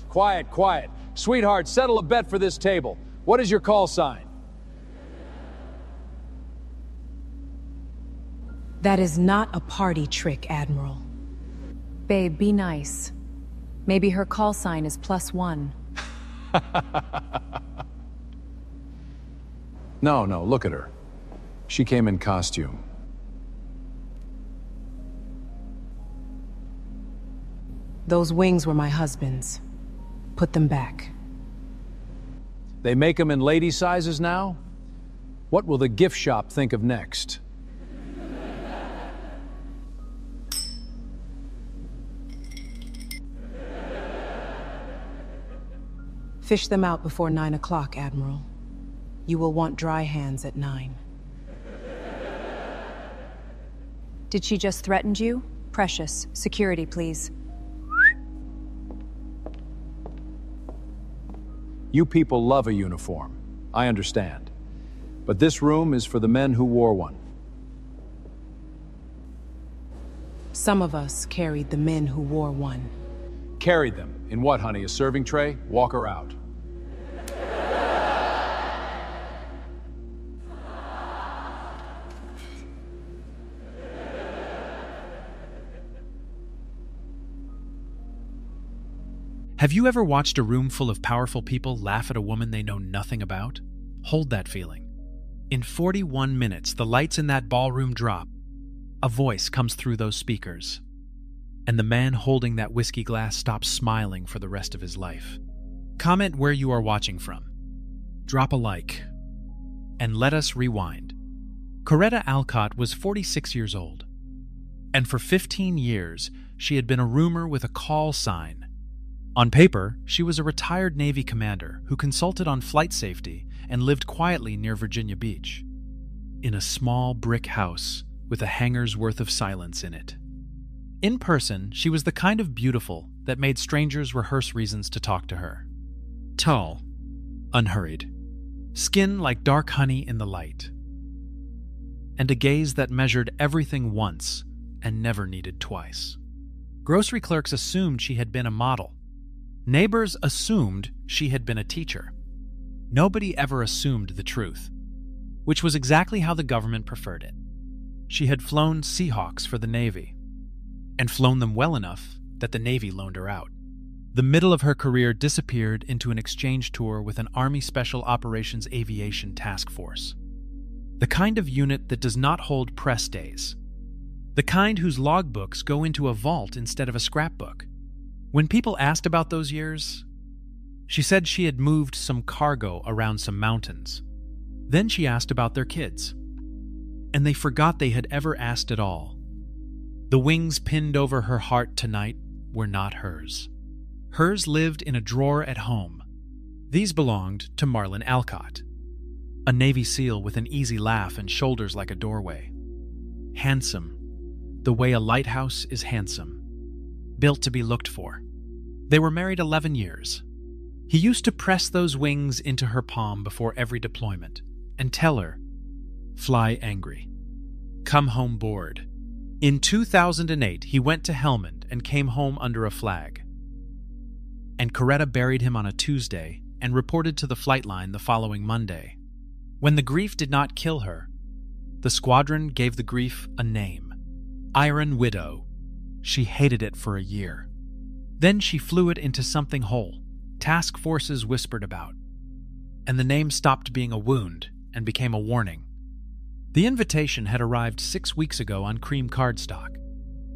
Quiet, quiet. Sweetheart, settle a bet for this table. What is your call sign? That is not a party trick, Admiral. Babe, be nice. Maybe her call sign is +1. No, look at her. She came in costume. Those wings were my husband's. Put them back. They make them in lady sizes now? What will the gift shop think of next? Fish them out before 9 o'clock, Admiral. You will want dry hands at 9. Did she just threaten you? Precious, security, please. You people love a uniform. I understand. But this room is for the men who wore one. Some of us carried the men who wore one. Carried them. In what, honey? A serving tray? Walk her out. Have you ever watched a room full of powerful people laugh at a woman they know nothing about? Hold that feeling. In 41 minutes, the lights in that ballroom drop. A voice comes through those speakers. And the man holding that whiskey glass stops smiling for the rest of his life. Comment where you are watching from. Drop a like. And let us rewind. Coretta Alcott was 46 years old. And for 15 years, she had been a roomer with a call sign. On paper, she was a retired Navy commander who consulted on flight safety and lived quietly near Virginia Beach, in a small brick house with a hangar's worth of silence in it. In person, she was the kind of beautiful that made strangers rehearse reasons to talk to her. Tall, unhurried, skin like dark honey in the light, and a gaze that measured everything once and never needed twice. Grocery clerks assumed she had been a model. Neighbors assumed she had been a teacher. Nobody ever assumed the truth, which was exactly how the government preferred it. She had flown Seahawks for the Navy, and flown them well enough that the Navy loaned her out. The middle of her career disappeared into an exchange tour with an Army Special Operations Aviation Task Force. The kind of unit that does not hold press days. The kind whose logbooks go into a vault instead of a scrapbook. When people asked about those years, she said she had moved some cargo around some mountains. Then she asked about their kids. And they forgot they had ever asked at all. The wings pinned over her heart tonight were not hers. Hers lived in a drawer at home. These belonged to Marlin Alcott, a Navy SEAL with an easy laugh and shoulders like a doorway. Handsome, the way a lighthouse is handsome. Built to be looked for. They were married 11 years. He used to press those wings into her palm before every deployment and tell her, "Fly angry. Come home bored." In 2008, he went to Helmand and came home under a flag. And Coretta buried him on a Tuesday and reported to the flight line the following Monday. When the grief did not kill her, the squadron gave the grief a name. Iron Widow. She hated it for a year. Then she flew it into something whole, task forces whispered about. And the name stopped being a wound and became a warning. The invitation had arrived 6 weeks ago on cream cardstock.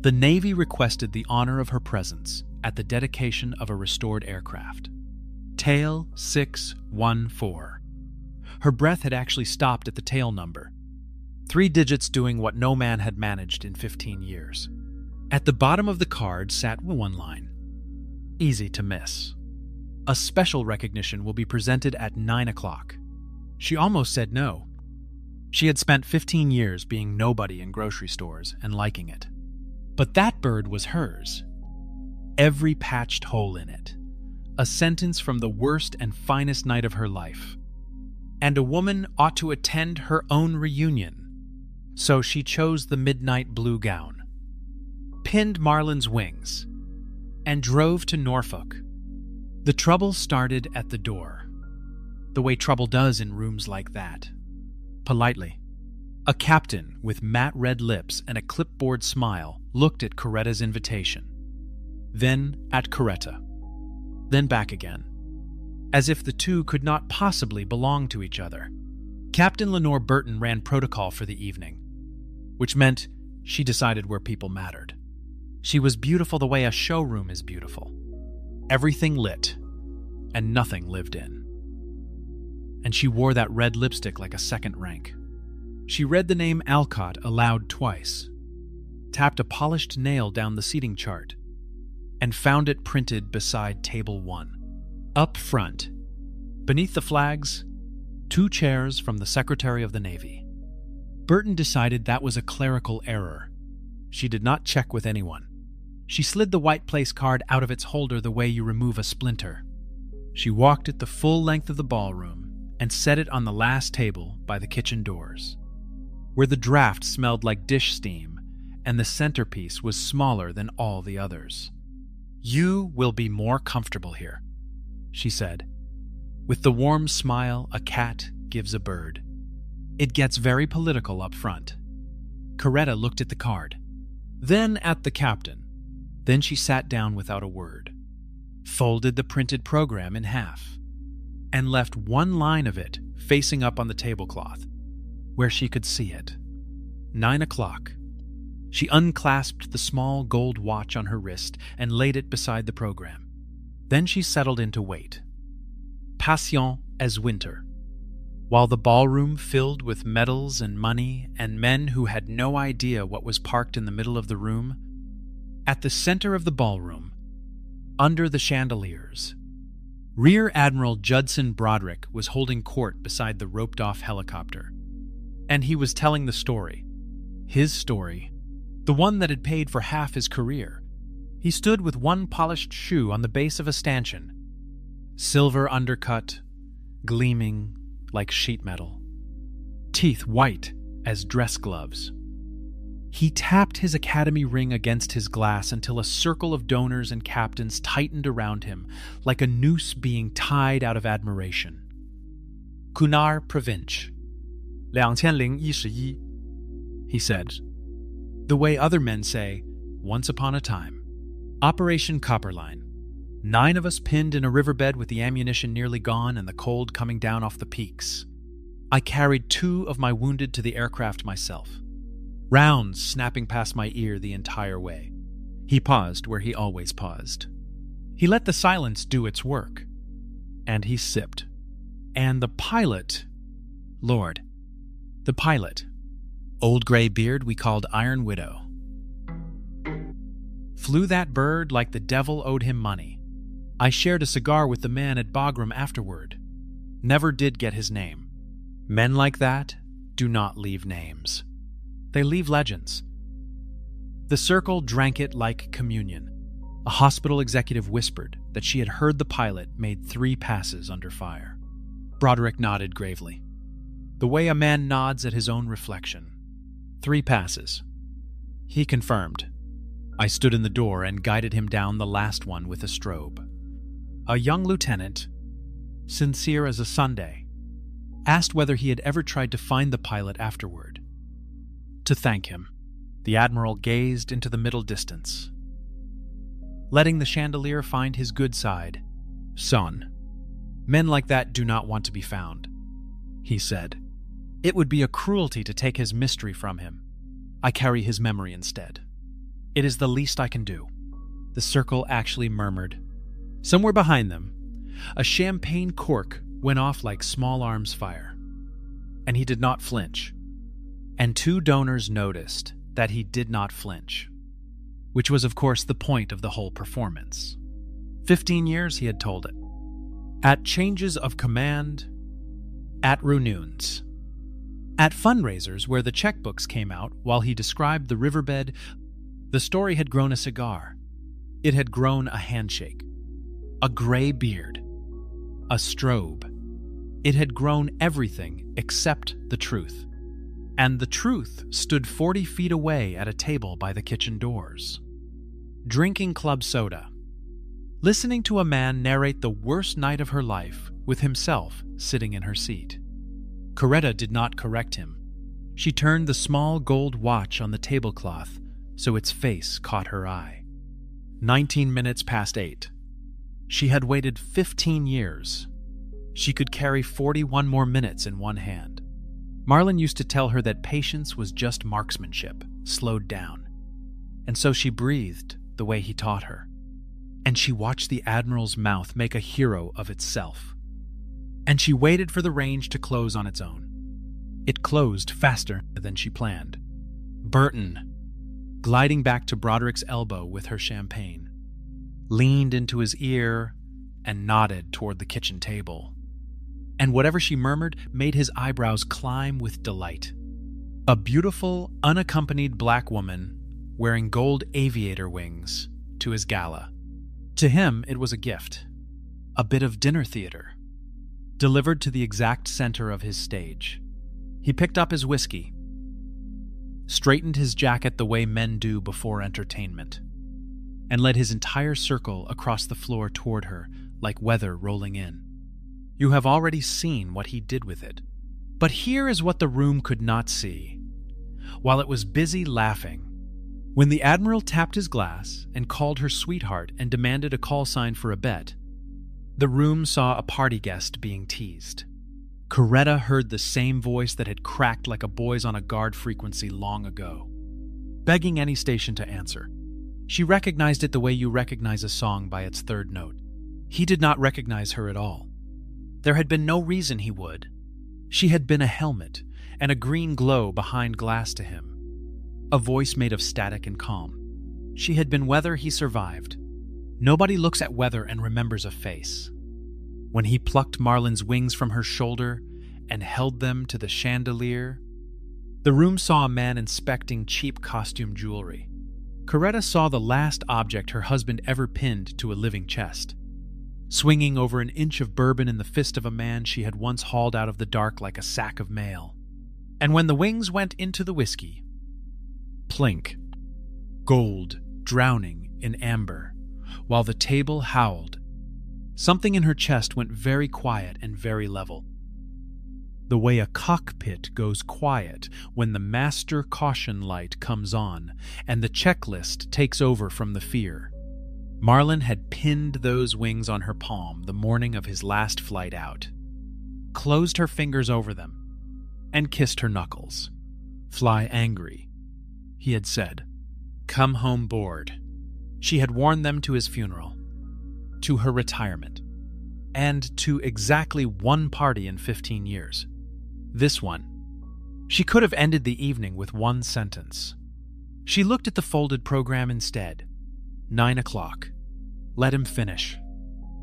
The Navy requested the honor of her presence at the dedication of a restored aircraft. Tail 614. Her breath had actually stopped at the tail number. 3 digits doing what no man had managed in 15 years. At the bottom of the card sat one line. Easy to miss. A special recognition will be presented at 9 o'clock. She almost said no. She had spent 15 years being nobody in grocery stores and liking it. But that bird was hers. Every patched hole in it. A sentence from the worst and finest night of her life. And a woman ought to attend her own reunion. So she chose the midnight blue gown, pinned Marlin's wings, and drove to Norfolk. The trouble started at the door, the way trouble does in rooms like that. Politely. A captain with matte red lips and a clipboard smile looked at Coretta's invitation, then at Coretta, then back again, as if the two could not possibly belong to each other. Captain Lenore Burton ran protocol for the evening, which meant she decided where people mattered. She was beautiful the way a showroom is beautiful. Everything lit, and nothing lived in. And she wore that red lipstick like a second rank. She read the name Alcott aloud twice, tapped a polished nail down the seating chart, and found it printed beside Table 1. Up front, beneath the flags, 2 chairs from the Secretary of the Navy. Burton decided that was a clerical error. She did not check with anyone. She slid the white place card out of its holder the way you remove a splinter. She walked it the full length of the ballroom and set it on the last table by the kitchen doors, where the draft smelled like dish steam and the centerpiece was smaller than all the others. "You will be more comfortable here," she said, with the warm smile a cat gives a bird. "It gets very political up front." Coretta looked at the card, then at the captain. Then she sat down without a word, folded the printed program in half, and left one line of it facing up on the tablecloth, where she could see it. 9 o'clock. She unclasped the small gold watch on her wrist and laid it beside the program. Then she settled in to wait, patient as winter, while the ballroom filled with medals and money and men who had no idea what was parked in the middle of the room. At the center of the ballroom, under the chandeliers, Rear Admiral Judson Broderick was holding court beside the roped-off helicopter. And he was telling the story. His story. The one that had paid for half his career. He stood with one polished shoe on the base of a stanchion, silver undercut, gleaming like sheet metal, teeth white as dress gloves. He tapped his academy ring against his glass until a circle of donors and captains tightened around him like a noose being tied out of admiration. Kunar Province. 2011, he said, the way other men say, once upon a time. Operation Copperline. 9 of us pinned in a riverbed with the ammunition nearly gone and the cold coming down off the peaks. I carried 2 of my wounded to the aircraft myself. Rounds snapping past my ear the entire way. He paused where he always paused. He let the silence do its work. And he sipped. And the pilot, Lord, the pilot, old gray beard we called Iron Widow, flew that bird like the devil owed him money. I shared a cigar with the man at Bagram afterward. Never did get his name. Men like that do not leave names. They leave legends. The circle drank it like communion. A hospital executive whispered that she had heard the pilot made 3 passes under fire. Broderick nodded gravely, the way a man nods at his own reflection. 3 passes. He confirmed. I stood in the door and guided him down the last one with a strobe. A young lieutenant, sincere as a Sunday, asked whether he had ever tried to find the pilot afterward. To thank him, the Admiral gazed into the middle distance, letting the chandelier find his good side. Son, men like that do not want to be found, he said. It would be a cruelty to take his mystery from him. I carry his memory instead. It is the least I can do. The circle actually murmured. Somewhere behind them, a champagne cork went off like small arms fire, and he did not flinch. And 2 donors noticed that he did not flinch, which was, of course, the point of the whole performance. 15 years, he had told it. At changes of command, at reunions, at fundraisers where the checkbooks came out while he described the riverbed, the story had grown a cigar. It had grown a handshake, a gray beard, a strobe. It had grown everything except the truth. And the truth stood 40 feet away at a table by the kitchen doors, drinking club soda, listening to a man narrate the worst night of her life with himself sitting in her seat. Coretta did not correct him. She turned the small gold watch on the tablecloth so its face caught her eye. 19 minutes past 8. She had waited 15 years. She could carry 41 more minutes in one hand. Marlin used to tell her that patience was just marksmanship, slowed down. And so she breathed the way he taught her. And she watched the Admiral's mouth make a hero of itself. And she waited for the range to close on its own. It closed faster than she planned. Burton, gliding back to Broderick's elbow with her champagne, leaned into his ear and nodded toward the kitchen table. And whatever she murmured made his eyebrows climb with delight. A beautiful, unaccompanied black woman wearing gold aviator wings to his gala. To him, it was a gift, a bit of dinner theater, delivered to the exact center of his stage. He picked up his whiskey, straightened his jacket the way men do before entertainment, and led his entire circle across the floor toward her like weather rolling in. You have already seen what he did with it. But here is what the room could not see. While it was busy laughing, when the Admiral tapped his glass and called her sweetheart and demanded a call sign for a bet, the room saw a party guest being teased. Coretta heard the same voice that had cracked like a boy's on a guard frequency long ago, begging any station to answer. She recognized it the way you recognize a song by its third note. He did not recognize her at all. There had been no reason he would. She had been a helmet and a green glow behind glass to him, a voice made of static and calm. She had been weather he survived. Nobody looks at weather and remembers a face. When he plucked Marlin's wings from her shoulder and held them to the chandelier, the room saw a man inspecting cheap costume jewelry. Coretta saw the last object her husband ever pinned to a living chest, swinging over an inch of bourbon in the fist of a man she had once hauled out of the dark like a sack of mail. And when the wings went into the whiskey, plink, gold drowning in amber, while the table howled, something in her chest went very quiet and very level. The way a cockpit goes quiet when the master caution light comes on and the checklist takes over from the fear. Marlin had pinned those wings on her palm the morning of his last flight out, closed her fingers over them, and kissed her knuckles. "Fly angry," he had said. "Come home bored." She had worn them to his funeral, to her retirement, and to exactly one party in 15 years. This one. She could have ended the evening with one sentence. She looked at the folded program instead. 9 o'clock. Let him finish.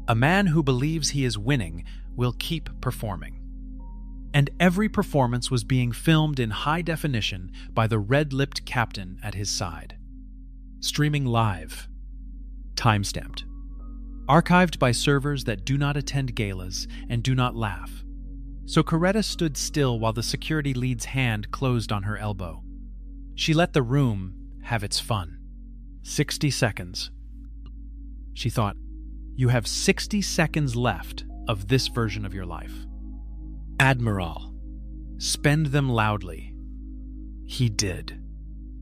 A man who believes he is winning will keep performing. And every performance was being filmed in high definition by the red-lipped captain at his side. Streaming live. Time-stamped. Archived by servers that do not attend galas and do not laugh. So Coretta stood still while the security lead's hand closed on her elbow. She let the room have its fun. 60 seconds. She thought, you have 60 seconds left of this version of your life. Admiral, spend them loudly. He did.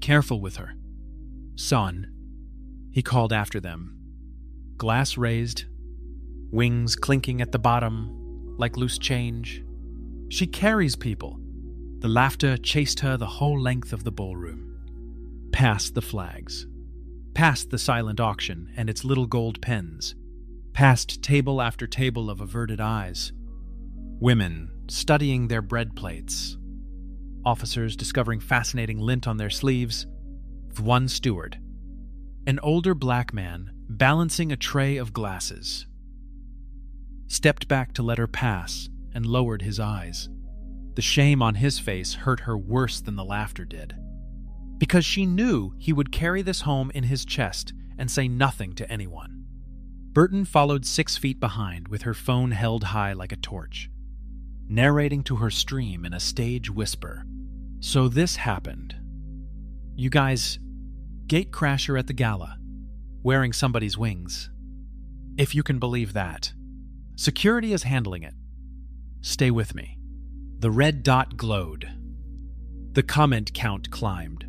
Careful with her. Son, he called after them. Glass raised, wings clinking at the bottom like loose change. She carries people. The laughter chased her the whole length of the ballroom. Past the flags. Past the silent auction and its little gold pens. Past table after table of averted eyes. Women studying their bread plates. Officers discovering fascinating lint on their sleeves. One steward. An older black man balancing a tray of glasses. Stepped back to let her pass and lowered his eyes. The shame on his face hurt her worse than the laughter did. Because she knew he would carry this home in his chest and say nothing to anyone. Burton followed 6 feet behind with her phone held high like a torch, narrating to her stream in a stage whisper. So this happened. You guys, gatecrasher at the gala, wearing somebody's wings. If you can believe that. Security is handling it. Stay with me. The red dot glowed. The comment count climbed.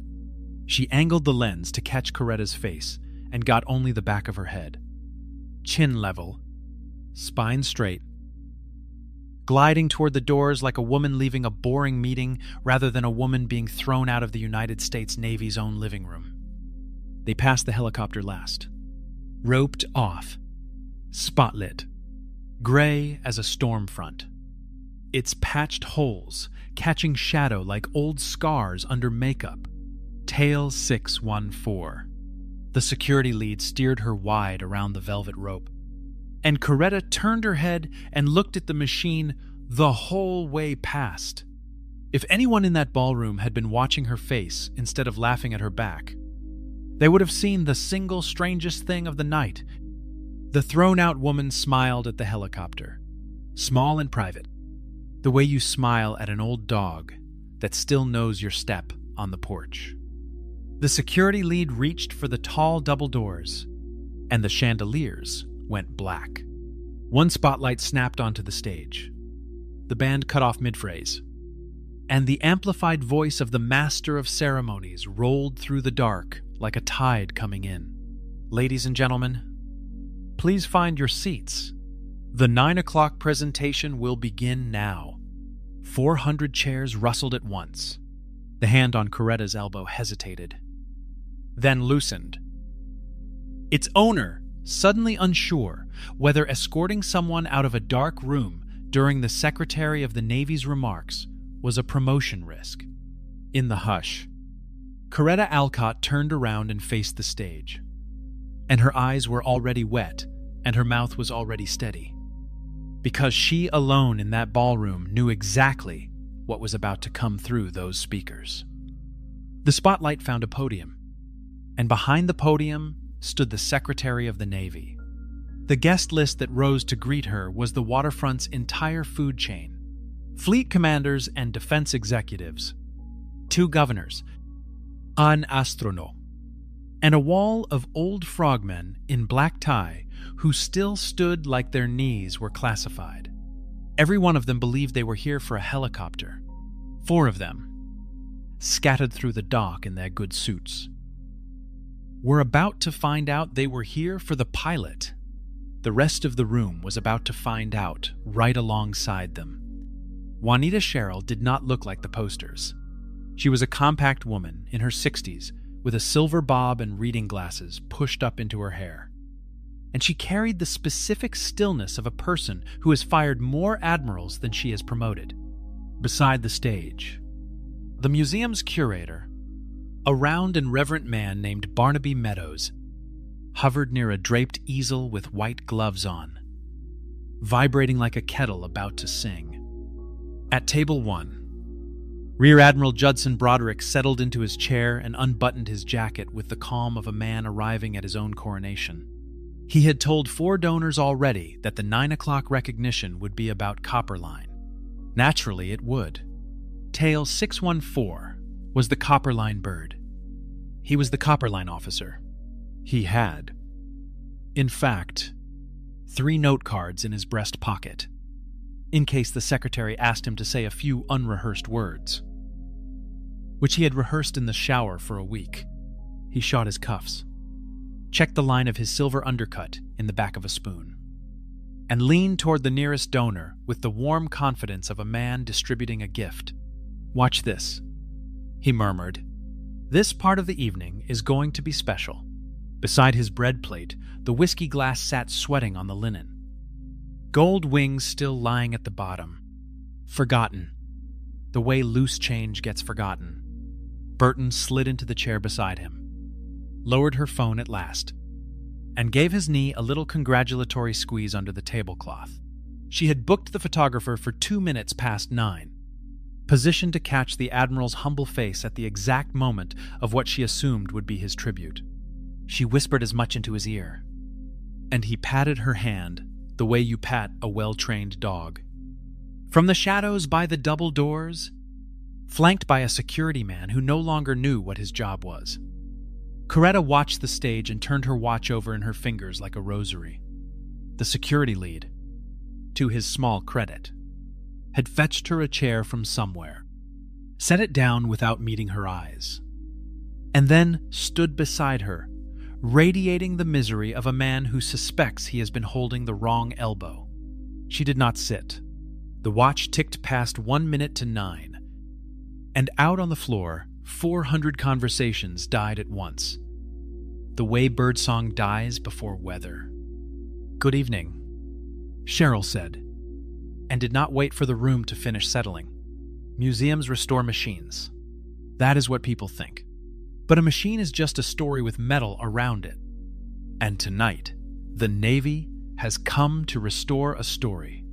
She angled the lens to catch Coretta's face and got only the back of her head. Chin level, spine straight. Gliding toward the doors like a woman leaving a boring meeting rather than a woman being thrown out of the United States Navy's own living room. They passed the helicopter last. Roped off. Spotlit. Gray as a storm front. Its patched holes catching shadow like old scars under makeup. Tail 614. The security lead steered her wide around the velvet rope. And Coretta turned her head and looked at the machine the whole way past. If anyone in that ballroom had been watching her face instead of laughing at her back, they would have seen the single strangest thing of the night. The thrown-out woman smiled at the helicopter, small and private, the way you smile at an old dog that still knows your step on the porch. The security lead reached for the tall double doors, and the chandeliers went black. One spotlight snapped onto the stage. The band cut off mid-phrase, and the amplified voice of the master of ceremonies rolled through the dark like a tide coming in. Ladies and gentlemen, please find your seats. The 9 o'clock presentation will begin now. 400 chairs rustled at once. The hand on Coretta's elbow hesitated, then loosened. Its owner, suddenly unsure whether escorting someone out of a dark room during the Secretary of the Navy's remarks was a promotion risk. In the hush, Coretta Alcott turned around and faced the stage, and her eyes were already wet and her mouth was already steady, because she alone in that ballroom knew exactly what was about to come through those speakers. The spotlight found a podium, and behind the podium stood the Secretary of the Navy. The guest list that rose to greet her was the waterfront's entire food chain, fleet commanders and defense executives, 2 governors, an astronaut, and a wall of old frogmen in black tie who still stood like their knees were classified. Every one of them believed they were here for a helicopter. 4 of them, scattered through the dock in their good suits, were about to find out they were here for the pilot. The rest of the room was about to find out right alongside them. Juanita Sherrill did not look like the posters. She was a compact woman in her 60s with a silver bob and reading glasses pushed up into her hair. And she carried the specific stillness of a person who has fired more admirals than she has promoted. Beside the stage, the museum's curator, a round and reverent man named Barnaby Meadows, hovered near a draped easel with white gloves on, vibrating like a kettle about to sing. At table 1, Rear Admiral Judson Broderick settled into his chair and unbuttoned his jacket with the calm of a man arriving at his own coronation. He had told 4 donors already that the 9 o'clock recognition would be about Copperline. Naturally, it would. Tail 614 was the Copperline bird. He was the Copperline officer. He had, in fact, 3 note cards in his breast pocket, in case the secretary asked him to say a few unrehearsed words, which he had rehearsed in the shower for a week. He shot his cuffs, checked the line of his silver undercut in the back of a spoon, and leaned toward the nearest donor with the warm confidence of a man distributing a gift. "Watch this," he murmured. "This part of the evening is going to be special." Beside his bread plate, the whiskey glass sat sweating on the linen, gold wings still lying at the bottom. Forgotten, the way loose change gets forgotten. Burton slid into the chair beside him, lowered her phone at last, and gave his knee a little congratulatory squeeze under the tablecloth. She had booked the photographer for 2 minutes past 9, positioned to catch the Admiral's humble face at the exact moment of what she assumed would be his tribute. She whispered as much into his ear, and he patted her hand the way you pat a well-trained dog. From the shadows by the double doors, flanked by a security man who no longer knew what his job was, Coretta watched the stage and turned her watch over in her fingers like a rosary. the security lead, to his small credit, had fetched her a chair from somewhere, set it down without meeting her eyes, and then stood beside her, radiating the misery of a man who suspects he has been holding the wrong elbow. She did not sit. The watch ticked past 1 minute to 9, and out on the floor, 400 conversations died at once, the way birdsong dies before weather. "Good evening," Cheryl said, and did not wait for the room to finish settling. Museums restore machines. That is what people think. But a machine is just a story with metal around it. And tonight, the Navy has come to restore a story.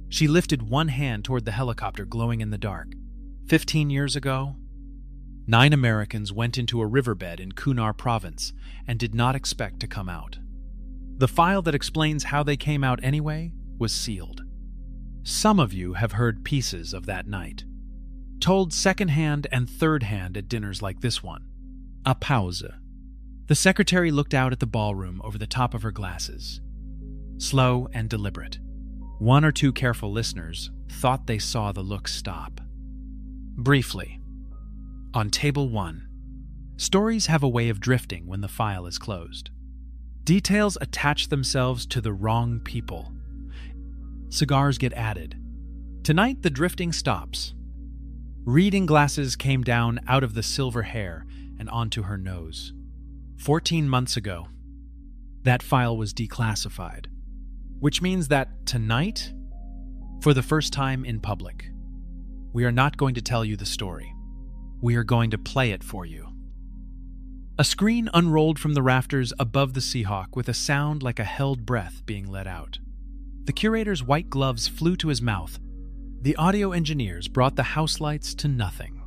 She lifted one hand toward the helicopter glowing in the dark. 15 years ago, 9 Americans went into a riverbed in Kunar province and did not expect to come out. The file that explains how they came out anyway was sealed. Some of you have heard pieces of that night, told second-hand and third-hand at dinners like this one. A pause. The secretary looked out at the ballroom over the top of her glasses. Slow and deliberate. 1 or 2 careful listeners thought they saw the look stop. Briefly, on table 1, stories have a way of drifting when the file is closed. Details attach themselves to the wrong people. Cigars get added. Tonight, the drifting stops. Reading glasses came down out of the silver hair and onto her nose. 14 months ago, that file was declassified, which means that tonight, for the first time in public, we are not going to tell you the story. We are going to play it for you. A screen unrolled from the rafters above the Seahawk with a sound like a held breath being let out. The curator's white gloves flew to his mouth. The audio engineers brought the house lights to nothing.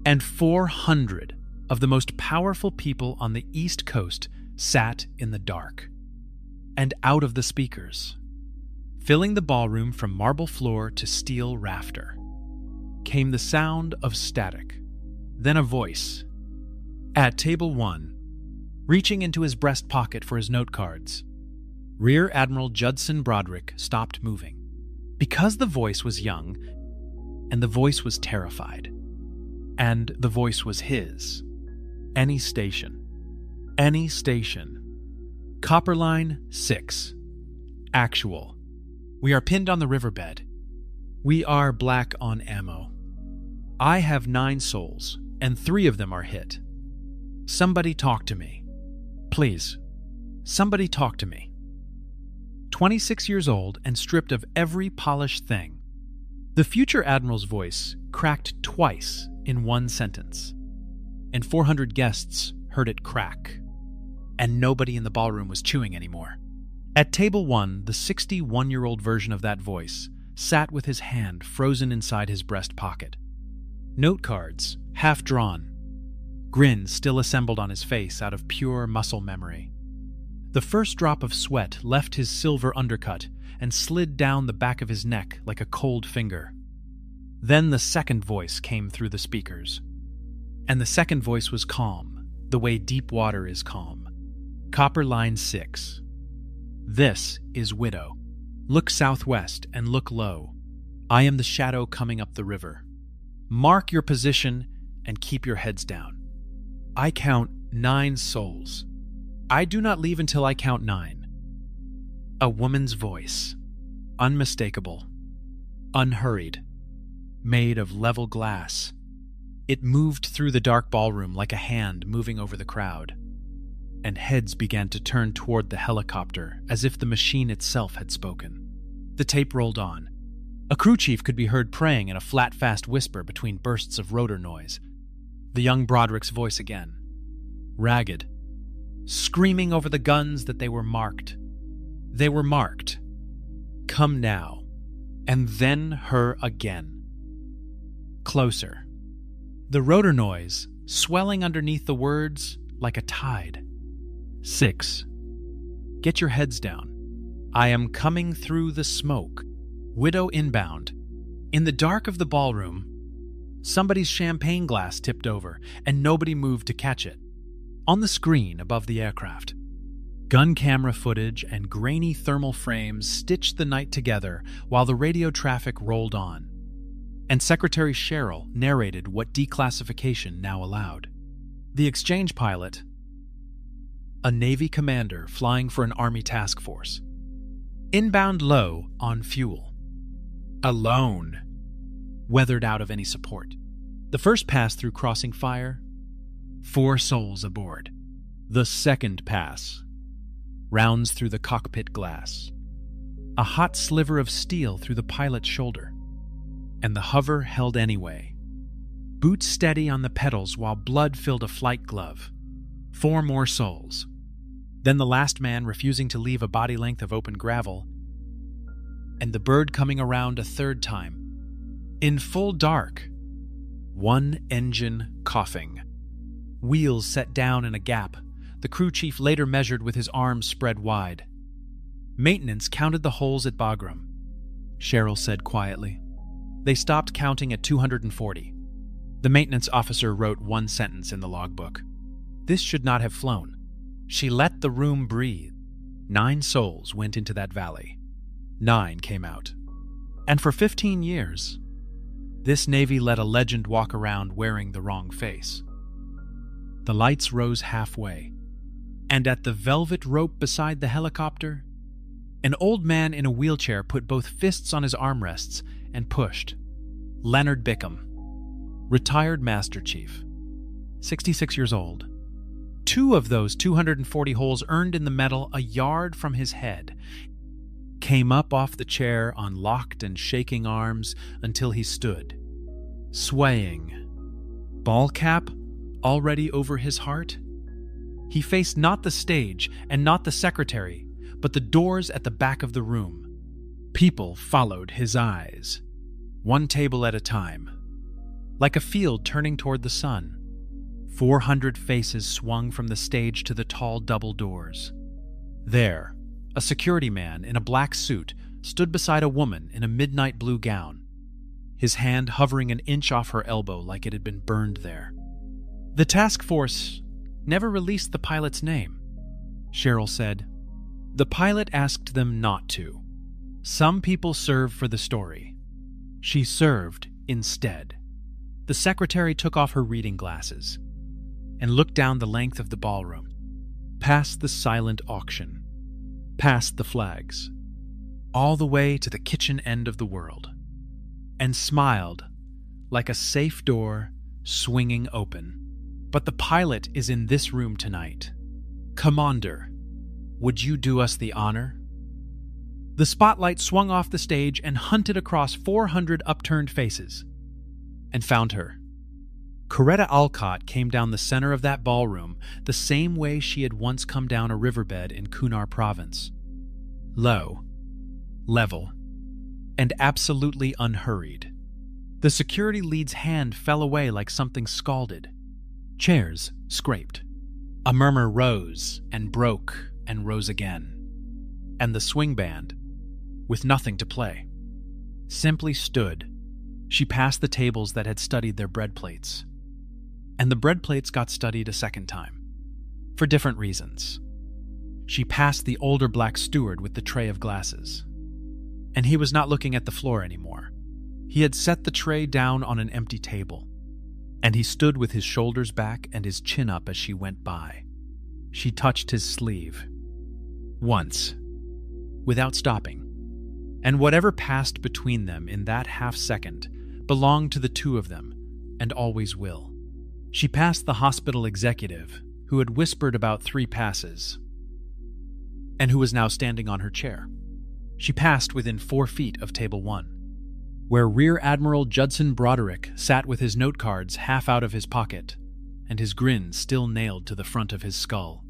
And 400 of the most powerful people on the East Coast sat in the dark. And out of the speakers, filling the ballroom from marble floor to steel rafter, came the sound of static, then a voice. At table 1, reaching into his breast pocket for his note cards, Rear Admiral Judson Broderick stopped moving. Because the voice was young, and the voice was terrified, and the voice was his. Any station. Any station. Copper Line 6. Actual. We are pinned on the riverbed. We are black on ammo. I have 9 souls, and 3 of them are hit. Somebody talk to me. Please. Somebody talk to me. 26 years old and stripped of every polished thing. The future admiral's voice cracked twice in one sentence, and 400 guests heard it crack, and nobody in the ballroom was chewing anymore. At table 1, the 61-year-old version of that voice sat with his hand frozen inside his breast pocket. Note cards, half drawn, grin still assembled on his face out of pure muscle memory. The first drop of sweat left his silver undercut and slid down the back of his neck like a cold finger. Then the second voice came through the speakers. And the second voice was calm, the way deep water is calm. Copper Line 6. This is Widow. Look southwest and look low. I am the shadow coming up the river. Mark your position and keep your heads down. I count 9 souls. I do not leave until I count 9. A woman's voice. Unmistakable. Unhurried. Made of level glass. It moved through the dark ballroom like a hand moving over the crowd. And heads began to turn toward the helicopter as if the machine itself had spoken. The tape rolled on. A crew chief could be heard praying in a flat, fast whisper between bursts of rotor noise. The young Broderick's voice again. Ragged. Screaming over the guns that they were marked. They were marked. Come now. And then her again. Closer. The rotor noise, swelling underneath the words like a tide. 6. Get your heads down. I am coming through the smoke. Widow inbound. In the dark of the ballroom, somebody's champagne glass tipped over, and nobody moved to catch it. On the screen above the aircraft, Gun camera footage and grainy thermal frames stitched the night together while the radio traffic rolled on. And Secretary Sherrill narrated what declassification now allowed. The exchange pilot, a Navy commander flying for an Army task force, inbound low on fuel. Alone. Weathered out of any support. The first pass through crossing fire, 4 souls aboard. The second pass rounds through the cockpit glass. A hot sliver of steel through the pilot's shoulder. And the hover held anyway. Boots steady on the pedals while blood filled a flight glove. 4 more souls. Then the last man refusing to leave a body length of open gravel. And the bird coming around a third time. In full dark. 1 engine coughing. Wheels set down in a gap. The crew chief later measured with his arms spread wide. Maintenance counted the holes at Bagram. Sherrill said quietly. They stopped counting at 240. The maintenance officer wrote 1 sentence in the logbook. This should not have flown. She let the room breathe. 9 souls went into that valley. 9 came out. And for 15 years, this Navy let a legend walk around wearing the wrong face. The lights rose halfway. And at the velvet rope beside the helicopter, an old man in a wheelchair put both fists on his armrests and pushed. Leonard Bickham, retired Master Chief, 66 years old. 2 of those 240 holes earned in the metal a yard from his head came up off the chair on locked and shaking arms until he stood, swaying. Ball cap already over his heart? He faced not the stage and not the secretary, but the doors at the back of the room. People followed his eyes, 1 table at a time. Like a field turning toward the sun, 400 faces swung from the stage to the tall double doors. There, a security man in a black suit stood beside a woman in a midnight blue gown, his hand hovering an inch off her elbow like it had been burned there. The task force never released the pilot's name, Sherrill said. The pilot asked them not to. Some people serve for the story. She served instead. The secretary took off her reading glasses and looked down the length of the ballroom, past the silent auction, past the flags, all the way to the kitchen end of the world, and smiled like a safe door swinging open. But the pilot is in this room tonight. Commander, would you do us the honor? The spotlight swung off the stage and hunted across 400 upturned faces, and found her. Coretta Alcott came down the center of that ballroom the same way she had once come down a riverbed in Kunar province. Low, level, and absolutely unhurried. The security lead's hand fell away like something scalded. Chairs scraped. A murmur rose and broke and rose again. And the swing band, with nothing to play, simply stood. She passed the tables that had studied their bread plates. And the bread plates got studied a second time, for different reasons. She passed the older black steward with the tray of glasses. And he was not looking at the floor anymore. He had set the tray down on an empty table. And he stood with his shoulders back and his chin up as she went by. She touched his sleeve. Once, without stopping. And whatever passed between them in that half-second belonged to the 2 of them, and always will. She passed the hospital executive, who had whispered about 3 passes, and who was now standing on her chair. She passed within 4 feet of Table 1. Where Rear Admiral Judson Broderick sat with his note cards half out of his pocket, and his grin still nailed to the front of his skull.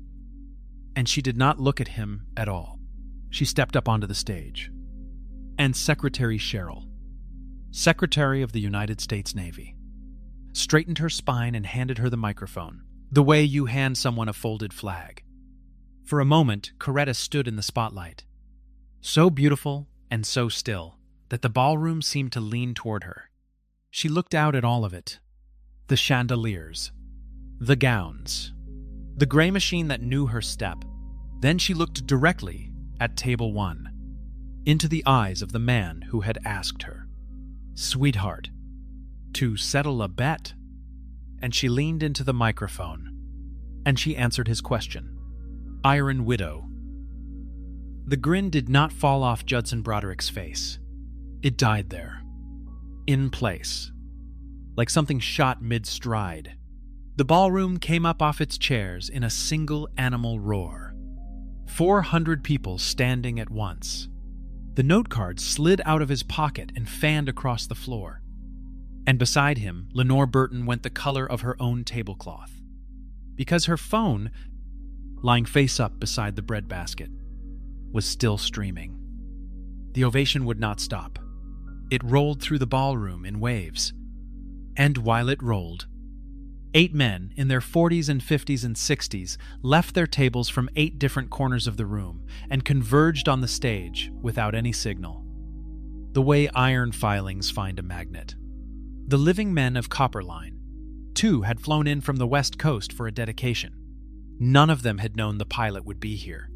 And she did not look at him at all. She stepped up onto the stage. And Secretary Sherrill, Secretary of the United States Navy, straightened her spine and handed her the microphone, the way you hand someone a folded flag. For a moment, Coretta stood in the spotlight, so beautiful and so still that the ballroom seemed to lean toward her. She looked out at all of it. The chandeliers, the gowns, the gray machine that knew her step, Then she looked directly at table 1, into the eyes of the man who had asked her. "Sweetheart, to settle a bet?" And she leaned into the microphone, and she answered his question. "Iron Widow." The grin did not fall off Judson Broderick's face. It died there, in place, like something shot mid-stride. The ballroom came up off its chairs in a single animal roar. 400 people standing at once. The note card slid out of his pocket and fanned across the floor. And beside him, Lenore Burton went the color of her own tablecloth, because her phone, lying face up beside the breadbasket, was still streaming. The ovation would not stop. It rolled through the ballroom in waves. And while it rolled, 8 men in their 40s and 50s and 60s left their tables from 8 different corners of the room and converged on the stage without any signal, the way iron filings find a magnet. The living men of Copperline. 2 had flown in from the West Coast for a dedication. None of them had known the pilot would be here,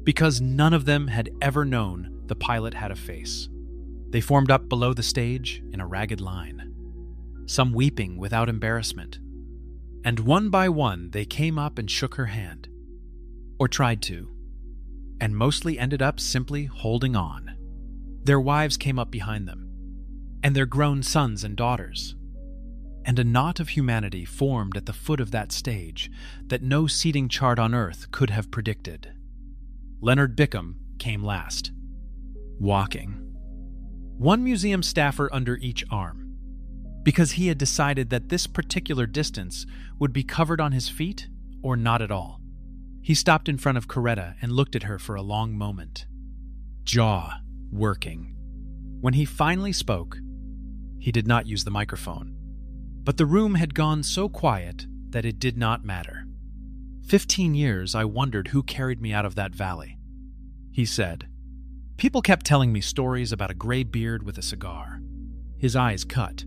because none of them had ever known the pilot had a face. They formed up below the stage in a ragged line, some weeping without embarrassment. And one by one they came up and shook her hand, or tried to, and mostly ended up simply holding on. Their wives came up behind them, and their grown sons and daughters. And a knot of humanity formed at the foot of that stage that no seating chart on Earth could have predicted. Leonard Bickham came last, walking, one museum staffer under each arm, because he had decided that this particular distance would be covered on his feet or not at all. He stopped in front of Coretta and looked at her for a long moment, jaw working. When he finally spoke, he did not use the microphone, but the room had gone so quiet that it did not matter. 15 years I wondered who carried me out of that valley, he said. People kept telling me stories about a gray beard with a cigar. His eyes cut.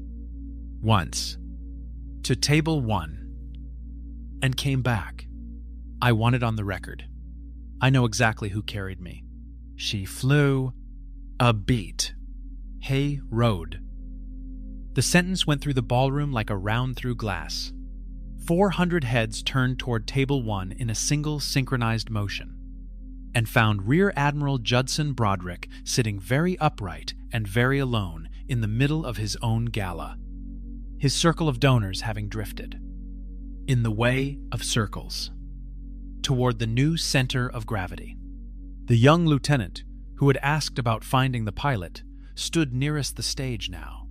Once, to table 1, and came back. I want it on the record. I know exactly who carried me. She flew a beat. Hay Road. The sentence went through the ballroom like a round through glass. 400 heads turned toward table 1 in a single synchronized motion, and found Rear Admiral Judson Broderick sitting very upright and very alone in the middle of his own gala, his circle of donors having drifted, in the way of circles, toward the new center of gravity. The young lieutenant, who had asked about finding the pilot, stood nearest the stage now.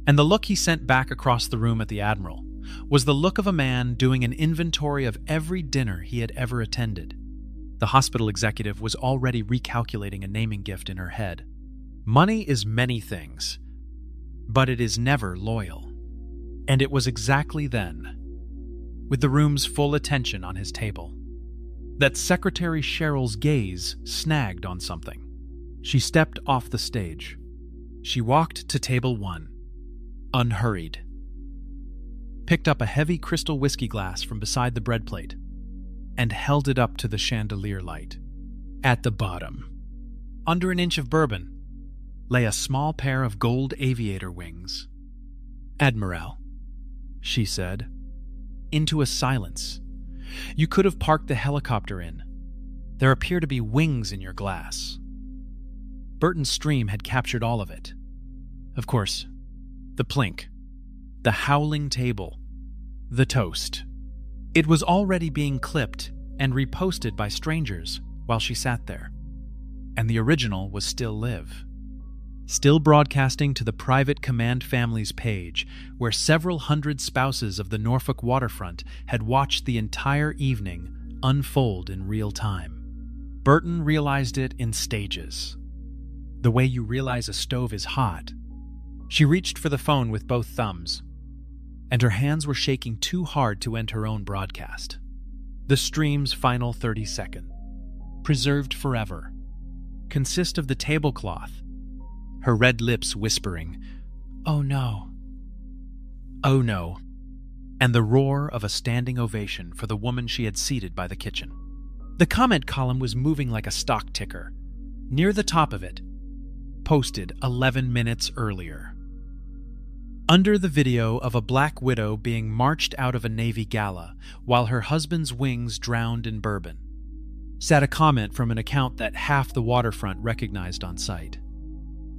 And the look he sent back across the room at the Admiral was the look of a man doing an inventory of every dinner he had ever attended. The hospital executive was already recalculating a naming gift in her head. Money is many things, but it is never loyal. And it was exactly then, with the room's full attention on his table, that Secretary Cheryl's gaze snagged on something. She stepped off the stage. She walked to table 1, unhurried, picked up a heavy crystal whiskey glass from beside the bread plate, and held it up to the chandelier light. At the bottom, under an inch of bourbon, lay a small pair of gold aviator wings. "Admiral," she said, into a silence. "You could have parked the helicopter in. There appear to be wings in your glass." Burton's stream had captured all of it. Of course, the plink, the howling table, the toast. It was already being clipped and reposted by strangers while she sat there. And the original was still live, still broadcasting to the private command family's page, where several hundred spouses of the Norfolk waterfront had watched the entire evening unfold in real time. Burton realized it in stages, the way you realize a stove is hot. She reached for the phone with both thumbs, and her hands were shaking too hard to end her own broadcast. The stream's final 30 seconds, preserved forever, consist of the tablecloth, her red lips whispering, "Oh no, oh no," and the roar of a standing ovation for the woman she had seated by the kitchen. The comment column was moving like a stock ticker. Near the top of it, posted 11 minutes earlier. Under the video of a black widow being marched out of a Navy gala while her husband's wings drowned in bourbon, sat a comment from an account that half the waterfront recognized on sight.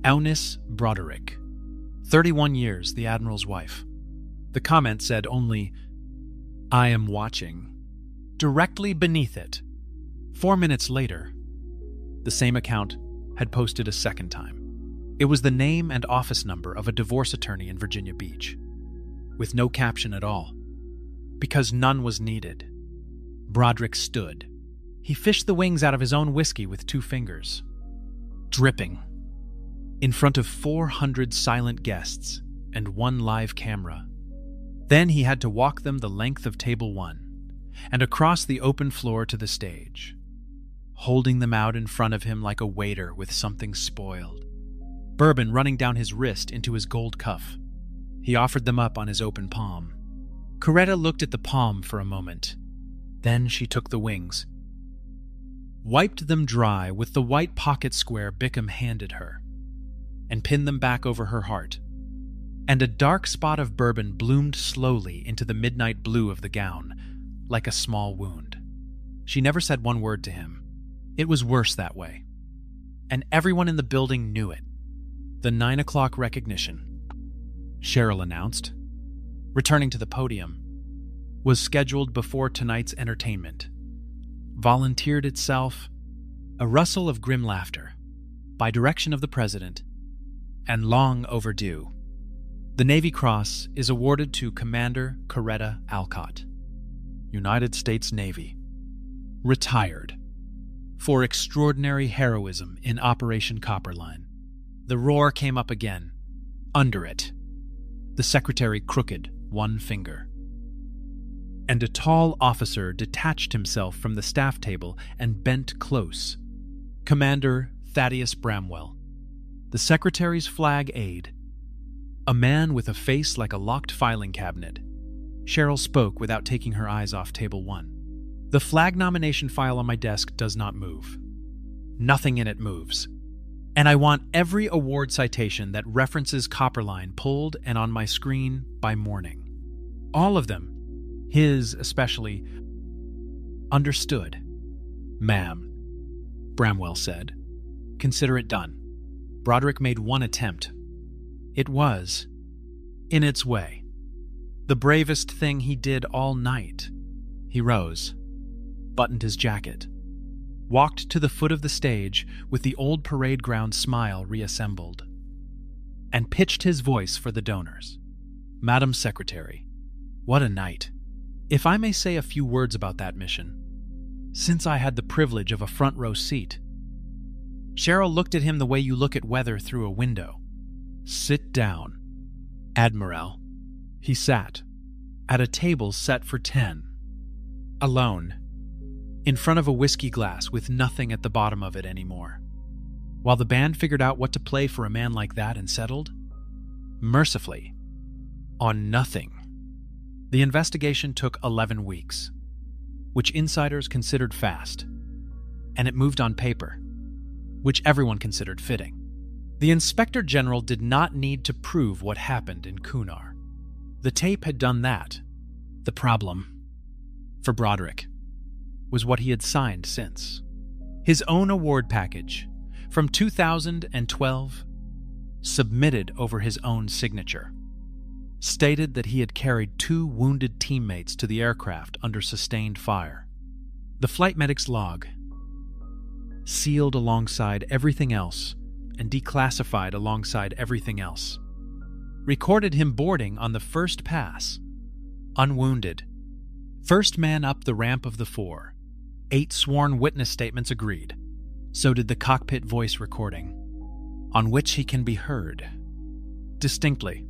Eunice Broderick, 31 years, the Admiral's wife. The comment said only, "I am watching." Directly beneath it, 4 minutes later, the same account had posted a second time. It was the name and office number of a divorce attorney in Virginia Beach, with no caption at all, because none was needed. Broderick stood. He fished the wings out of his own whiskey with 2 fingers, dripping, in front of 400 silent guests and 1 live camera. Then he had to walk them the length of table 1 and across the open floor to the stage, holding them out in front of him like a waiter with something spoiled, bourbon running down his wrist into his gold cuff. He offered them up on his open palm. Coretta looked at the palm for a moment. Then she took the wings, wiped them dry with the white pocket square Bickham handed her, and pinned them back over her heart. And a dark spot of bourbon bloomed slowly into the midnight blue of the gown, like a small wound. She never said 1 word to him. It was worse that way. And everyone in the building knew it. The 9 o'clock recognition, Cheryl announced, returning to the podium, was scheduled before tonight's entertainment. Volunteered itself, a rustle of grim laughter, by direction of the president, and long overdue. The Navy Cross is awarded to Commander Coretta Alcott, United States Navy, retired, for extraordinary heroism in Operation Copperline. The roar came up again. Under it, the secretary crooked 1 finger. And a tall officer detached himself from the staff table and bent close. Commander Thaddeus Bramwell, the secretary's flag aide, a man with a face like a locked filing cabinet. Cheryl spoke without taking her eyes off table 1. The flag nomination file on my desk does not move. Nothing in it moves. And I want every award citation that references Copperline pulled and on my screen by morning. All of them, his especially. Understood, ma'am, Bramwell said. Consider it done. Broderick made 1 attempt. It was, in its way, the bravest thing he did all night. He rose, buttoned his jacket, walked to the foot of the stage with the old parade ground smile reassembled, and pitched his voice for the donors. Madam Secretary, what a night. If I may say a few words about that mission, since I had the privilege of a front row seat. Cheryl looked at him the way you look at weather through a window. Sit down, Admiral. He sat, at a table set for 10. Alone, in front of a whiskey glass with nothing at the bottom of it anymore. While the band figured out what to play for a man like that and settled, mercifully, on nothing. The investigation took 11 weeks, which insiders considered fast, and it moved on paper, which everyone considered fitting. The Inspector General did not need to prove what happened in Kunar. The tape had done that. The problem, for Broderick, was what he had signed since. His own award package, from 2012, submitted over his own signature, stated that he had carried 2 wounded teammates to the aircraft under sustained fire. The flight medic's log, sealed alongside everything else and declassified alongside everything else, recorded him boarding on the first pass, unwounded. First man up the ramp of the 4. 8 sworn witness statements agreed. So did the cockpit voice recording, on which he can be heard distinctly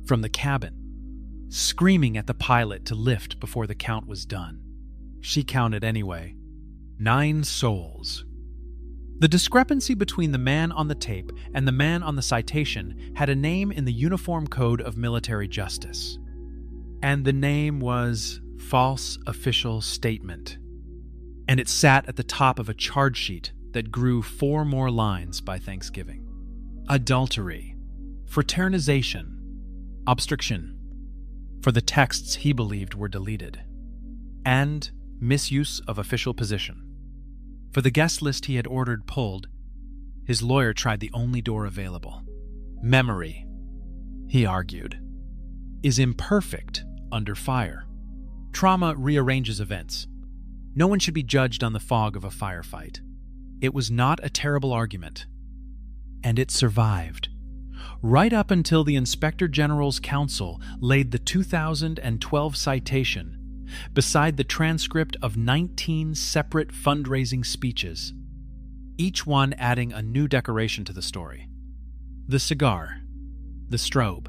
from the cabin, screaming at the pilot to lift before the count was done. She counted anyway. 9 souls. The discrepancy between the man on the tape and the man on the citation had a name in the Uniform Code of Military Justice. And the name was False Official Statement. and it sat at the top of a charge sheet that grew 4 more lines by Thanksgiving. Adultery, fraternization, obstruction, for the texts he believed were deleted, and misuse of official position. For the guest list he had ordered pulled, his lawyer tried the only door available. Memory, he argued, is imperfect under fire. Trauma rearranges events. No one should be judged on the fog of a firefight. It was not a terrible argument, and it survived, right up until the Inspector General's Counsel laid the 2012 citation beside the transcript of 19 separate fundraising speeches, each one adding a new decoration to the story. The cigar, the strobe,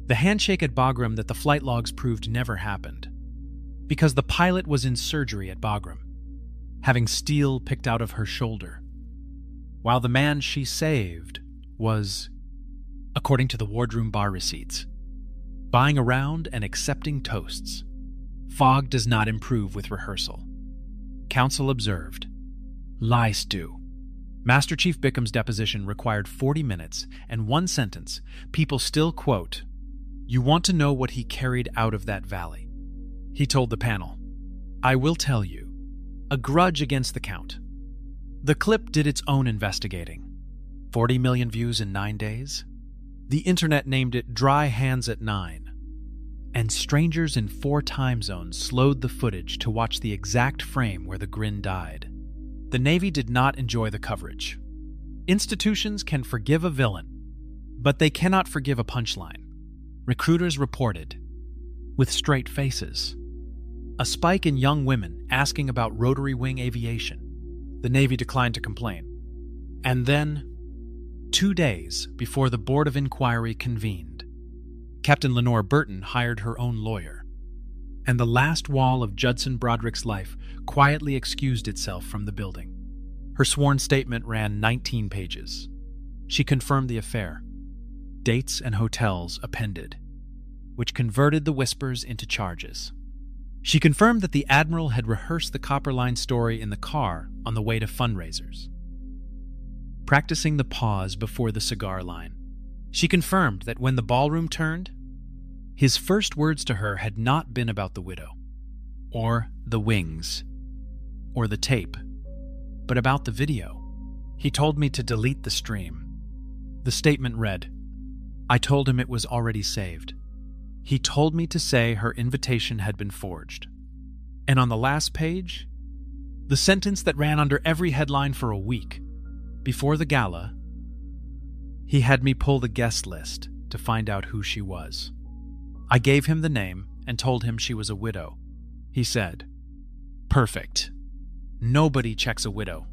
the handshake at Bagram that the flight logs proved never happened, because the pilot was in surgery at Bagram, having steel picked out of her shoulder, while the man she saved was, according to the wardroom bar receipts, buying around and accepting toasts. Fog does not improve with rehearsal. Counsel observed. Lies do. Master Chief Bickham's deposition required 40 minutes and 1 sentence. People still quote, "You want to know what he carried out of that valley?" He told the panel, "I will tell you. A grudge against the count." The clip did its own investigating. 40 million views in 9 days? The internet named it Dry Hands at 9. And strangers in 4 time zones slowed the footage to watch the exact frame where the grin died. The Navy did not enjoy the coverage. Institutions can forgive a villain, but they cannot forgive a punchline. Recruiters reported, with straight faces, a spike in young women asking about rotary wing aviation. The Navy declined to complain. And then, 2 days before the Board of Inquiry convened, Captain Lenore Burton hired her own lawyer, and the last wall of Judson Broderick's life quietly excused itself from the building. Her sworn statement ran 19 pages. She confirmed the affair. Dates and hotels appended, which converted the whispers into charges. She confirmed that the Admiral had rehearsed the Copperline story in the car on the way to fundraisers, practicing the pause before the cigar line. She confirmed that when the ballroom turned, his first words to her had not been about the widow, or the wings, or the tape, but about the video. He told me to delete the stream. The statement read, "I told him it was already saved. He told me to say her invitation had been forged." And on the last page, the sentence that ran under every headline for a week, before the gala, he had me pull the guest list to find out who she was. I gave him the name and told him she was a widow. He said, "Perfect. Nobody checks a widow."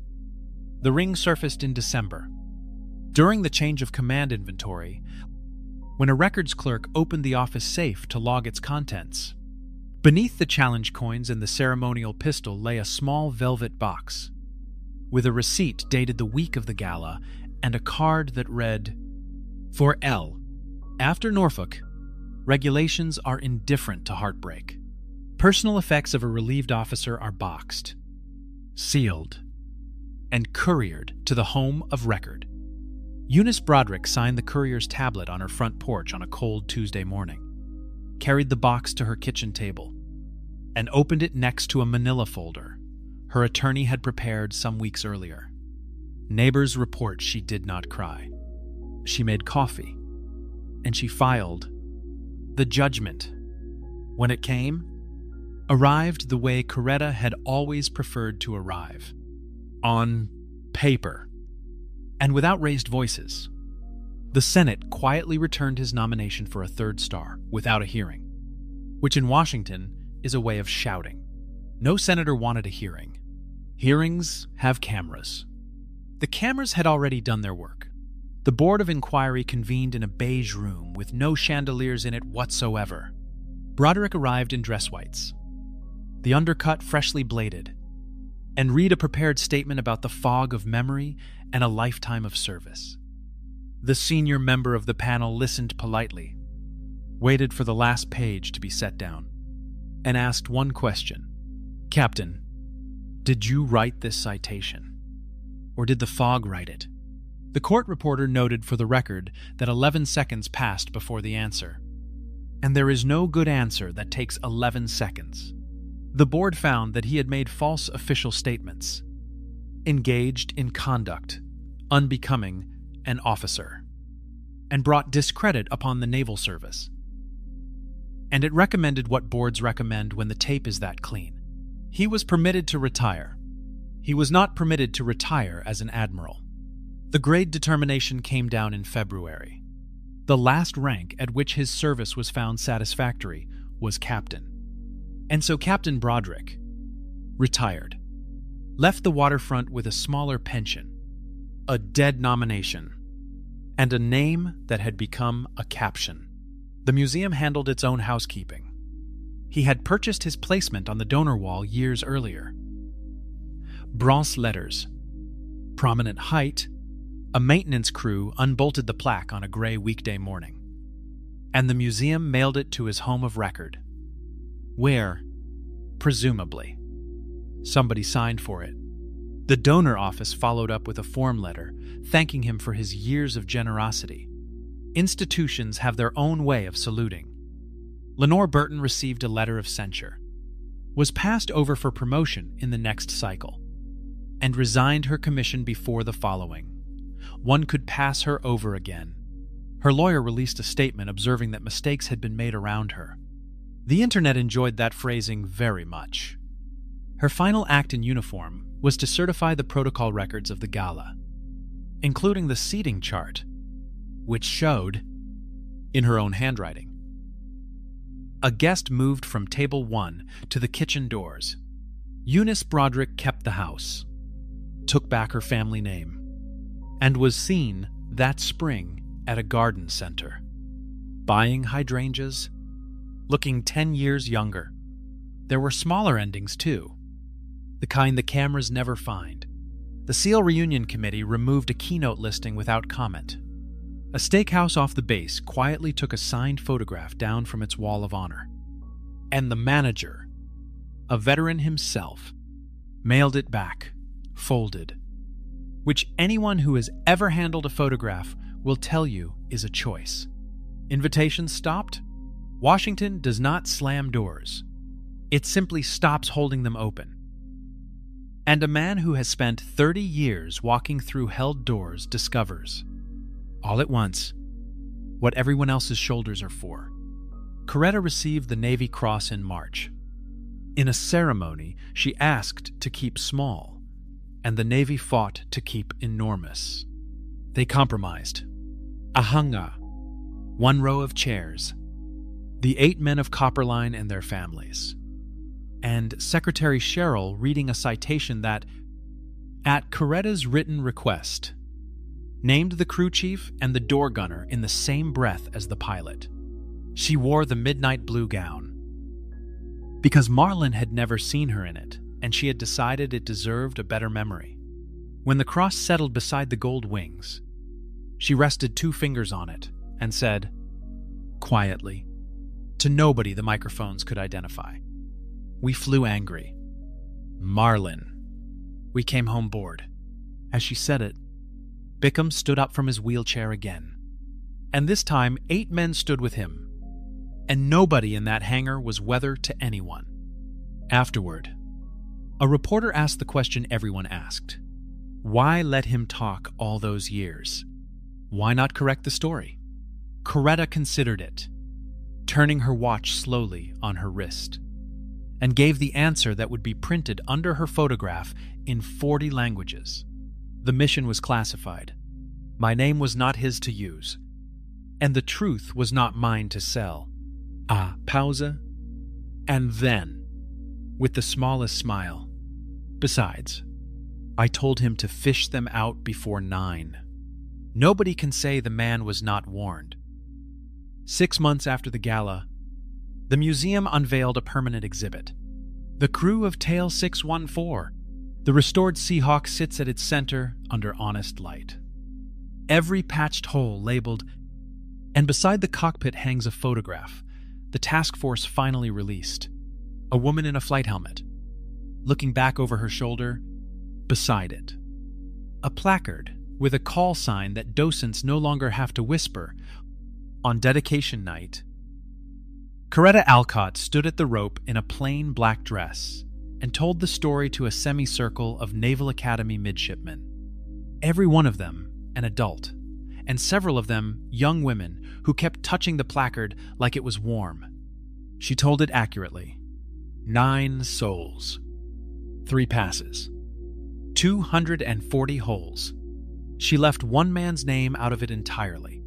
The ring surfaced in December, during the change of command inventory, when a records clerk opened the office safe to log its contents. Beneath the challenge coins and the ceremonial pistol lay a small velvet box, with a receipt dated the week of the gala and a card that read, "For L. After Norfolk, regulations are indifferent to heartbreak. Personal effects of a relieved officer are boxed, sealed, and couriered to the home of record." Eunice Broderick signed the courier's tablet on her front porch on a cold Tuesday morning, carried the box to her kitchen table, and opened it next to a manila folder her attorney had prepared some weeks earlier. Neighbors report she did not cry. She made coffee, and she filed. The judgment, when it came, arrived the way Coretta had always preferred to arrive, on paper, and without raised voices. The Senate quietly returned his nomination for a 3rd star without a hearing, which in Washington is a way of shouting. No senator wanted a hearing. Hearings have cameras. The cameras had already done their work. The Board of Inquiry convened in a beige room with no chandeliers in it whatsoever. Broderick arrived in dress whites, the undercut freshly bladed, and read a prepared statement about the fog of memory and a lifetime of service. The senior member of the panel listened politely, waited for the last page to be set down, and asked one question. "Captain, Did you write this citation? Or did the fog write it? The court reporter noted for the record that 11 seconds passed before the answer. And there is no good answer that takes 11 seconds. The board found that he had made false official statements, engaged in conduct unbecoming an officer, and brought discredit upon the naval service. And it recommended what boards recommend when the tape is that clean. He was permitted to retire. He was not permitted to retire as an admiral. The grade determination came down in February. The last rank at which his service was found satisfactory was captain. And so Captain Broderick retired, left the waterfront with a smaller pension, a dead nomination, and a name that had become a caption. The museum handled its own housekeeping. He had purchased his placement on the donor wall years earlier. Bronze letters, prominent height. A maintenance crew unbolted the plaque on a gray weekday morning, and the museum mailed it to his home of record, where, presumably, somebody signed for it. The donor office followed up with a form letter thanking him for his years of generosity. Institutions have their own way of saluting. Lenore Burton received a letter of censure, was passed over for promotion in the next cycle, and resigned her commission before the following. One could pass her over again. Her lawyer released a statement observing that mistakes had been made around her. The internet enjoyed that phrasing very much. Her final act in uniform was to certify the protocol records of the gala, including the seating chart, which showed, in her own handwriting, a guest moved from table 1 to the kitchen doors. Eunice Broderick kept the house, took back her family name, and was seen that spring at a garden center, buying hydrangeas, looking 10 years younger. There were smaller endings, too, the kind the cameras never find. The SEAL Reunion Committee removed a keynote listing without comment. A steakhouse off the base quietly took a signed photograph down from its wall of honor. And the manager, a veteran himself, mailed it back, folded, which anyone who has ever handled a photograph will tell you is a choice. Invitations stopped? Washington does not slam doors. It simply stops holding them open. And a man who has spent 30 years walking through held doors discovers, all at once, what everyone else's shoulders are for. Coretta received the Navy Cross in March. In a ceremony, she asked to keep small, and the Navy fought to keep enormous. They compromised. A hangar, 1 row of chairs, the 8 men of Copperline and their families, and Secretary Sherrill reading a citation that, at Coretta's written request, named the crew chief and the door gunner in the same breath as the pilot. She wore the midnight blue gown, because Marlin had never seen her in it, and she had decided it deserved a better memory. When the cross settled beside the gold wings, she rested 2 fingers on it and said, quietly, to nobody the microphones could identify, "We flew angry. Marlin." We came home bored. As she said it, Bickham stood up from his wheelchair again. And this time, 8 men stood with him, and nobody in that hangar was weather to anyone. Afterward, a reporter asked the question everyone asked. Why let him talk all those years? Why not correct the story? Coretta considered it, turning her watch slowly on her wrist, and gave the answer that would be printed under her photograph in 40 languages. The mission was classified. My name was not his to use, and the truth was not mine to sell. Pausa, and then, with the smallest smile, besides, I told him to fish them out before 9. Nobody can say the man was not warned. 6 months after the gala, the museum unveiled a permanent exhibit. The crew of Tail 614. The restored Seahawk sits at its center under honest light. Every patched hole labeled, and beside the cockpit hangs a photograph, the task force finally released. A woman in a flight helmet, looking back over her shoulder. Beside it, a placard with a call sign that docents no longer have to whisper. On dedication night, Coretta Alcott stood at the rope in a plain black dress and told the story to a semicircle of Naval Academy midshipmen. Every one of them an adult, and several of them young women who kept touching the placard like it was warm. She told it accurately. 9 souls. 3 passes. 240 holes. She left one man's name out of it entirely,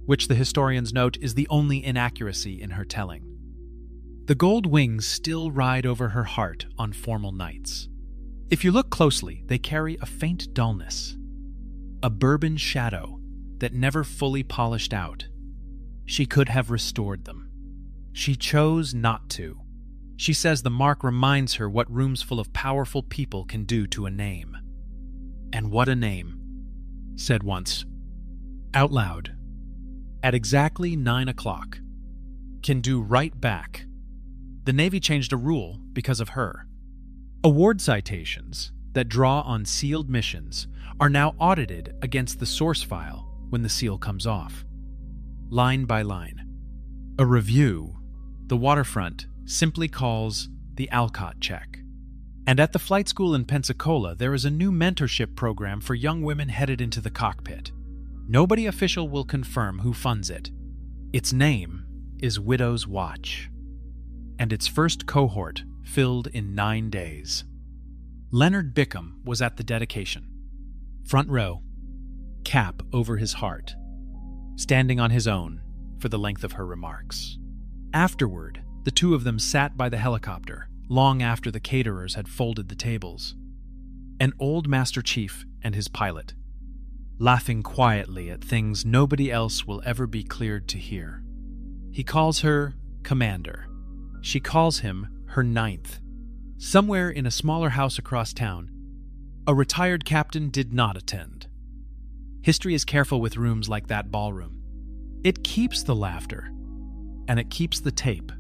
which the historians note is the only inaccuracy in her telling. The gold wings still ride over her heart on formal nights. If you look closely, they carry a faint dullness, a bourbon shadow that never fully polished out. She could have restored them. She chose not to. She says the mark reminds her what rooms full of powerful people can do to a name. And what a name, said once, out loud, at exactly 9 o'clock, can do right back. The Navy changed a rule because of her. Award citations that draw on sealed missions are now audited against the source file when the seal comes off, line by line. A review the waterfront simply calls the Alcott check. And at the flight school in Pensacola, there is a new mentorship program for young women headed into the cockpit. Nobody official will confirm who funds it. Its name is Widow's Watch, and its first cohort filled in 9 days. Leonard Bickham was at the dedication. Front row, cap over his heart, standing on his own for the length of her remarks. Afterward, the two of them sat by the helicopter, long after the caterers had folded the tables. An old Master Chief and his pilot, laughing quietly at things nobody else will ever be cleared to hear. He calls her Commander. She calls him her ninth. Somewhere in a smaller house across town, a retired captain did not attend. History is careful with rooms like that ballroom. It keeps the laughter, and it keeps the tape,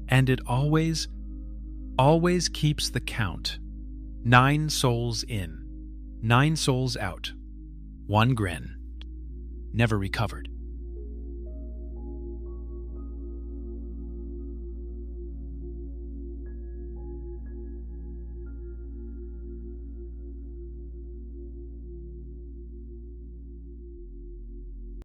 and it always keeps the count. 9 souls in, 9 souls out. 1 grin. Never recovered.